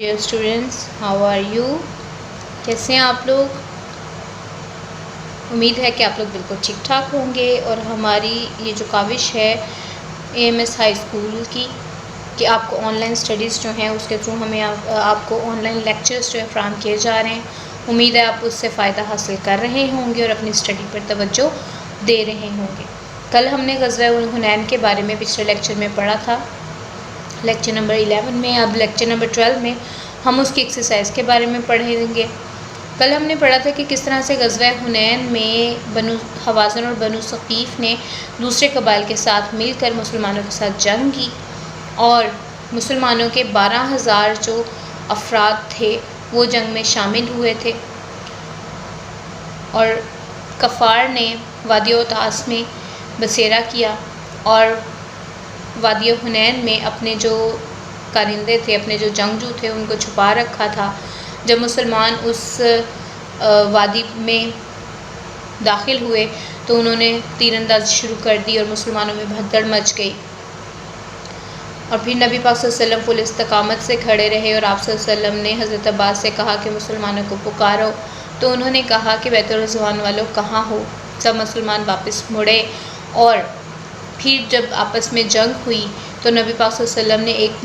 Dear students, how are you? کیسے ہیں آپ لوگ؟ امید ہے کہ آپ لوگ بالکل ٹھیک ٹھاک ہوں گے، اور ہماری یہ جو کاوش ہے AMS ہائی اسکول کی کہ آپ کو آن لائن اسٹڈیز جو ہیں اس کے تھرو ہمیں آپ کو آن لائن لیکچرز جو ہے فراہم کیے جا رہے ہیں۔ امید ہے آپ اس سے فائدہ حاصل کر رہے ہوں گے اور اپنی اسٹڈی پر توجہ دے رہے ہوں گے۔ کل ہم نے غزوہ حنین کے بارے میں پچھلے لیکچر میں پڑھا تھا، لیکچر نمبر 11 میں۔ اب لیکچر نمبر 12 میں ہم اس کی ایکسرسائز کے بارے میں پڑھیں گے۔ کل ہم نے پڑھا تھا کہ کس طرح سے غزوہ حنین میں بنو حوازن اور بنو ثقیف نے دوسرے قبائل کے ساتھ مل کر مسلمانوں کے ساتھ جنگ کی، اور مسلمانوں کے 12,000 جو افراد تھے وہ جنگ میں شامل ہوئے تھے، اور کفار نے وادی اوتاس میں بسیرا کیا اور وادی حنین میں اپنے جو کارندے تھے، اپنے جو جنگجو تھے، ان کو چھپا رکھا تھا۔ جب مسلمان اس وادی میں داخل ہوئے تو انہوں نے تیر اندازی شروع کر دی اور مسلمانوں میں بھگدڑ مچ گئی، اور پھر نبی پاک صلی اللہ علیہ وسلم فل استقامت سے کھڑے رہے، اور آپ صلی اللہ علیہ وسلم نے حضرت عباس سے کہا کہ مسلمانوں کو پکارو، تو انہوں نے کہا کہ بیت الرضوان والوں کہاں ہو؟ سب مسلمان واپس مڑے، اور پھر جب آپس میں جنگ ہوئی تو نبی پاک صلی اللہ علیہ وسلم نے ایک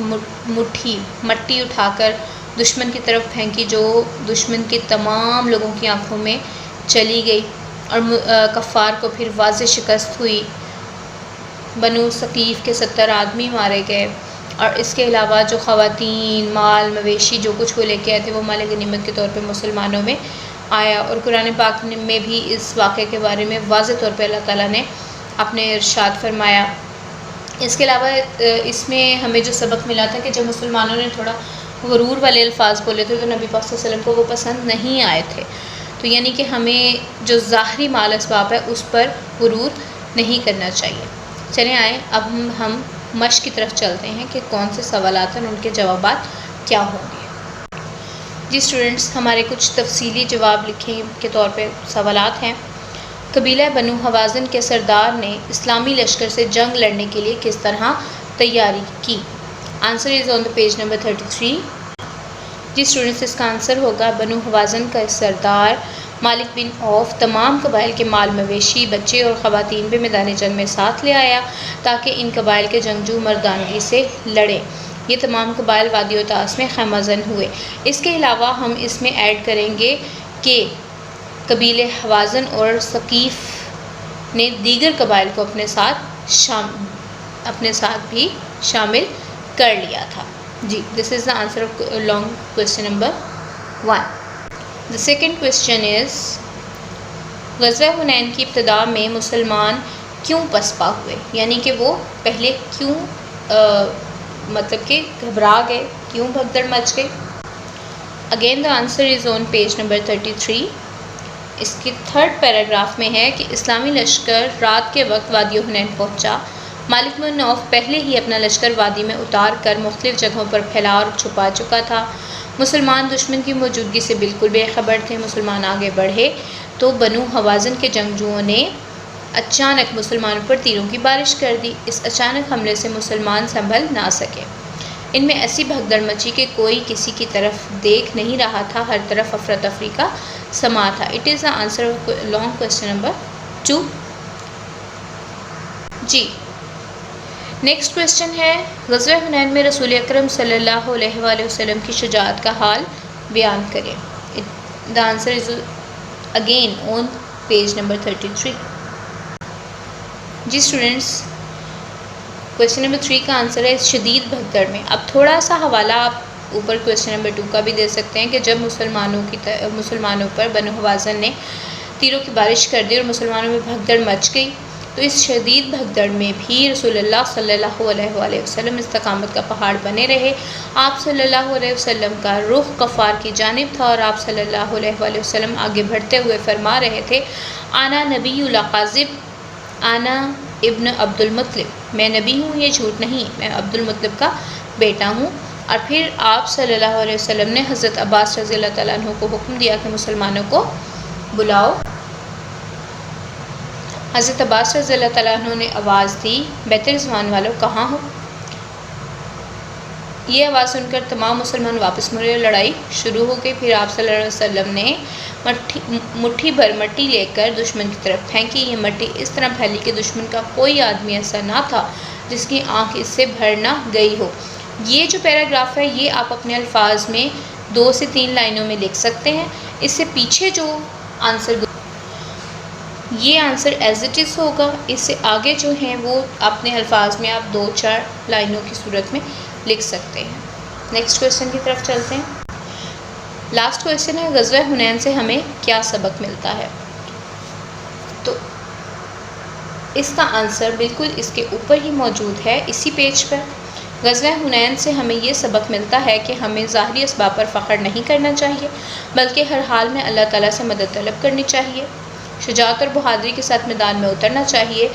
مٹھی مٹی اٹھا کر دشمن کی طرف پھینکی، جو دشمن کے تمام لوگوں کی آنکھوں میں چلی گئی، اور کفار کو پھر واضح شکست ہوئی۔ بنو ثقیف کے 70 آدمی مارے گئے، اور اس کے علاوہ جو خواتین، مال مویشی جو کچھ وہ لے کے آئے تھے وہ مال غنیمت کے طور پہ مسلمانوں میں آیا، اور قرآن پاک میں بھی اس واقعے کے بارے میں واضح طور پہ اللہ تعالیٰ نے اپنے ارشاد فرمایا۔ اس کے علاوہ اس میں ہمیں جو سبق ملا تھا کہ جب مسلمانوں نے تھوڑا غرور والے الفاظ بولے تھے تو نبی پاک صلی اللہ علیہ وسلم کو وہ پسند نہیں آئے تھے، تو یعنی کہ ہمیں جو ظاہری مال اسباب ہے اس پر غرور نہیں کرنا چاہیے۔ چلیں آئیں اب ہم مشق کی طرف چلتے ہیں کہ کون سے سوالات ہیں اور ان کے جوابات کیا ہوں گے۔ جی اسٹوڈنٹس، ہمارے کچھ تفصیلی جواب لکھیں کے طور پہ سوالات ہیں۔ قبیلہ بنو حوازن کے سردار نے اسلامی لشکر سے جنگ لڑنے کے لیے کس طرح تیاری کی؟ Answer is on the page number 33۔ جی اسٹوڈنٹس، اس کا آنسر ہوگا بنو حوازن کا سردار مالک بن عوف تمام قبائل کے مال مویشی، بچے اور خواتین بھی میدان جنگ میں ساتھ لے آیا تاکہ ان قبائل کے جنگجو مردانگی سے لڑیں۔ یہ تمام قبائل وادی اوتاس میں خیمہ زن ہوئے۔ اس کے علاوہ ہم اس میں ایڈ کریں گے کہ قبیلے حوازن اور ثقیف نے دیگر قبائل کو اپنے ساتھ بھی شامل کر لیا تھا۔ جی this is the answer of long question number 1۔ The second question is غزوہ حنین کی ابتدا میں مسلمان کیوں پسپا ہوئے؟ یعنی کہ وہ پہلے کیوں مطلب کہ گھبرا گئے، کیوں بھگدڑ مچ گئی؟ Again the answer is on page number 33۔ اس کی تھرڈ پیراگراف میں ہے کہ اسلامی لشکر رات کے وقت وادی حنین پہنچا۔ مالک بن عوف پہلے ہی اپنا لشکر وادی میں اتار کر مختلف جگہوں پر پھیلا اور چھپا چکا تھا۔ مسلمان دشمن کی موجودگی سے بالکل بے خبر تھے۔ مسلمان آگے بڑھے تو بنو حوازن کے جنگجوؤں نے اچانک مسلمانوں پر تیروں کی بارش کر دی۔ اس اچانک حملے سے مسلمان سنبھل نہ سکے۔ ان میں ایسی بھگدڑ مچی کہ کوئی کسی کی طرف دیکھ نہیں رہا تھا، ہر طرف افراتفری کا سما تھا۔ It is the answer of long question number 2۔ جی نیکسٹ کویسچن ہے غزوہ حنین میں رسول اکرم صلی اللہ علیہ وآلہ وسلم کی شجاعت کا حال بیان کریں۔ The answer is again on page number 33۔ جی اسٹوڈنٹس، کویسچن نمبر 3 کا آنسر ہے شدید بھگدڑ میں۔ اب تھوڑا سا حوالہ آپ اوپر کویسچن نمبر 2 کا بھی دے سکتے ہیں کہ جب مسلمانوں پر بنو حوازن نے تیروں کی بارش کر دی اور مسلمانوں میں بھگدڑ مچ گئی، تو اس شدید بھگدڑ میں بھی رسول اللہ صلی اللہ علیہ وآلہ وسلم استقامت کا پہاڑ بنے رہے۔ آپ صلی اللہ علیہ وسلم کا رخ کفار کی جانب تھا، اور آپ صلی اللہ علیہ وآلہ وسلم آگے بڑھتے ہوئے فرما رہے تھے، آنا نبی لا کاذب، آنا ابن عبد المطلب، میں نبی ہوں، یہ جھوٹ نہیں، میں عبد المطلب کا بیٹا ہوں۔ اور پھر آپ صلی اللہ علیہ وسلم نے حضرت عباس رضی اللہ تعالیٰ عنہ کو حکم دیا کہ مسلمانوں کو بلاؤ۔ حضرت عباس رضی اللہ تعالیٰ عنہ نے آواز دی، بیت رضوان والوں کہاں ہو؟ یہ آواز سن کر تمام مسلمان واپس مڑے، لڑائی شروع ہو گئی۔ پھر آپ صلی اللہ علیہ وسلم نے مٹھی بھر مٹی لے کر دشمن کی طرف پھینکی۔ یہ مٹی اس طرح پھیلی کہ دشمن کا کوئی آدمی ایسا نہ تھا جس کی آنکھ اس سے بھر نہ گئی ہو۔ یہ جو پیراگراف ہے یہ آپ اپنے الفاظ میں 2 سے 3 لائنوں میں لکھ سکتے ہیں۔ اس سے پیچھے جو آنسر، یہ آنسر ایز اٹ از ہوگا۔ اس سے آگے جو ہیں وہ اپنے الفاظ میں آپ 2-4 لائنوں کی صورت میں لکھ سکتے ہیں۔ نیکسٹ کویشچن کی طرف چلتے ہیں۔ لاسٹ کویشچن ہے، غزوہ حنین سے ہمیں کیا سبق ملتا ہے؟ تو اس کا آنسر بالکل اس کے اوپر ہی موجود ہے، اسی پیج پر۔ غزوہ حنین سے ہمیں یہ سبق ملتا ہے کہ ہمیں ظاہری اسباب پر فخر نہیں کرنا چاہیے، بلکہ ہر حال میں اللہ تعالیٰ سے مدد طلب کرنی چاہیے۔ شجاعت اور بہادری کے ساتھ میدان میں اترنا چاہیے۔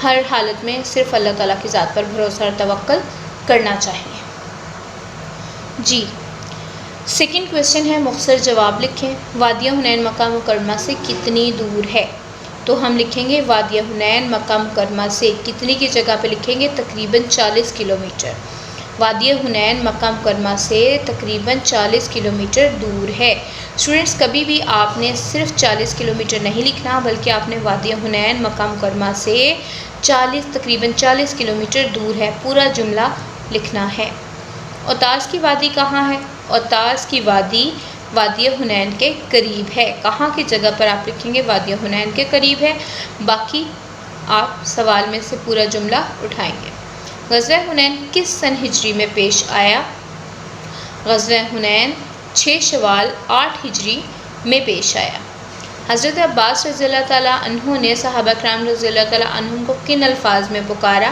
ہر حالت میں صرف اللہ تعالیٰ کی ذات پر بھروسہ اور توکل کرنا چاہیے۔ جی سیکنڈ کویشچن ہے، مختصر جواب لکھیں۔ وادی حنین مکہ مکرمہ سے کتنی دور ہے؟ تو ہم لکھیں گے وادی حنین مکہ مکرمہ سے کتنی کی جگہ پہ لکھیں گے تقریباً 40 کلومیٹر۔ وادی حنین مکہ مکرمہ سے تقریباً 40 کلومیٹر دور ہے۔ اسٹوڈنٹس کبھی بھی آپ نے صرف 40 کلومیٹر نہیں لکھنا، بلکہ آپ نے وادی حنین مکہ مکرمہ سے تقریباً 40 کلومیٹر دور ہے پورا جملہ لکھنا ہے۔ اوتاس کی وادی کہاں ہے؟ اوتاس کی وادی وادی حنین کے قریب ہے۔ کہاں کی جگہ پر آپ لکھیں گے؟ وادی حنین کے قریب ہے۔ باقی آپ سوال میں سے پورا جملہ اٹھائیں گے۔ غزوہ حنین کس سن ہجری میں پیش آیا؟ غزوہ حنین 6 شوال 8 ہجری میں پیش آیا۔ حضرت عباس رضی اللہ تعالیٰ عنہ نے صحابہ کرام رضی اللہ تعالیٰ عنہم کو کن الفاظ میں پکارا؟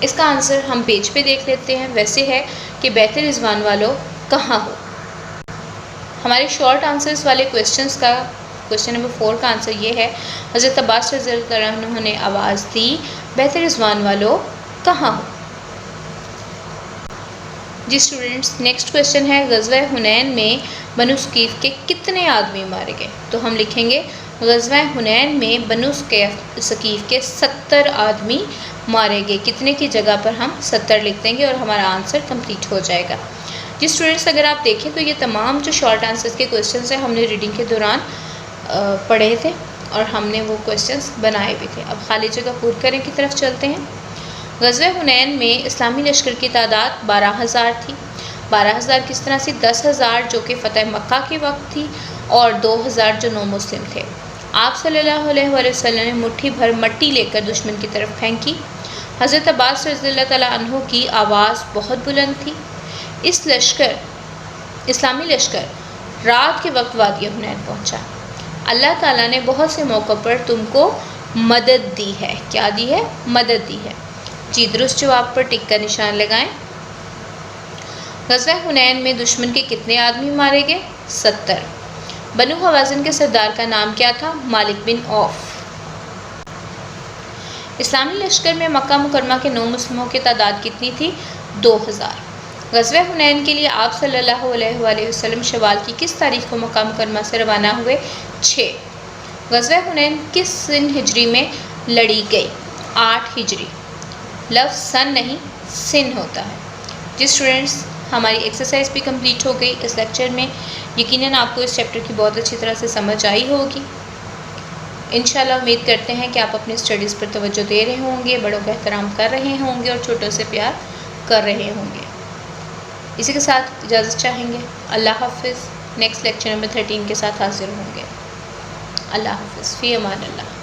اس کا آنسر ہم پیج پہ دیکھ لیتے ہیں۔ ویسے ہے کہ بیت رضوان والو کہاں ہو؟ ہمارے شارٹ آنسرز والے کویشچنز کا کویشچن نمبر 4 کا آنسر یہ ہے، حضرت عباس رضی اللہ تعالیٰ عنہ نے آواز دی، بیت رضوان والو کہاں ہو؟ جی اسٹوڈنٹس نیکسٹ کویشچن ہے، غزوہ حنین میں بنو ثقیف کے کتنے آدمی مارے گئے؟ تو ہم لکھیں گے غزوہ حنین میں بنو ثقیف کے 70 آدمی مارے گئے۔ کتنے کی جگہ پر ہم 70 لکھ دیں گے اور ہمارا آنسر کمپلیٹ ہو جائے گا۔ جی اسٹوڈنٹس اگر آپ دیکھیں تو یہ تمام جو شارٹ آنسرز کے کویشچنز ہیں ہم نے ریڈنگ کے دوران پڑھے تھے اور ہم نے وہ کویشچنز بنائے بھی تھے۔ اب خالی جگہ پور کرنے کی طرف چلتے ہیں۔ غزوہ حنین میں اسلامی لشکر کی تعداد 12,000 تھی۔ 12,000 کس طرح سے؟ 10,000 جو کہ فتح مکہ کے وقت تھی اور 2,000 جو نو مسلم تھے۔ آپ صلی اللہ علیہ وآلہ وسلم نے مٹھی بھر مٹی لے کر دشمن کی طرف پھینکی۔ حضرت عباس رضی اللہ تعالیٰ عنہ کی آواز بہت بلند تھی۔ اسلامی لشکر رات کے وقت وادی حنین پہنچا۔ اللہ تعالیٰ نے بہت سے موقع پر تم کو مدد دی ہے۔ کیا دی ہے؟ مدد دی ہے۔ جی درست جواب پر ٹک کا نشان لگائیں۔ غزوہ حنین میں دشمن کے کتنے آدمی مارے گئے؟ 70۔ بنو حوازن کے سردار کا نام کیا تھا؟ مالک بن عوف۔ اسلامی لشکر میں مکہ مکرمہ کے نو مسلموں کی تعداد کتنی تھی؟ 2000۔ غزوہ حنین کے لیے آپ صلی اللہ علیہ وآلہ وسلم شوال کی کس تاریخ کو مکہ مکرمہ سے روانہ ہوئے؟ 6۔ غزوہ حنین کس سن ہجری میں لڑی گئی؟ 8 ہجری۔ لفظ سن نہیں سن ہوتا ہے۔ جی اسٹوڈنٹس ہماری ایکسرسائز بھی کمپلیٹ ہو گئی اس لیکچر میں۔ یقیناً آپ کو اس چیپٹر کی بہت اچھی طرح سے سمجھ آئی ہوگی۔ انشاءاللہ امید کرتے ہیں کہ آپ اپنی اسٹڈیز پر توجہ دے رہے ہوں گے، بڑوں کا احترام کر رہے ہوں گے اور چھوٹوں سے پیار کر رہے ہوں گے۔ اسی کے ساتھ اجازت چاہیں گے۔ اللہ حافظ۔ نیکسٹ لیکچر نمبر 13 کے ساتھ حاضر ہوں گے۔ اللہ حافظ، فی امان اللہ۔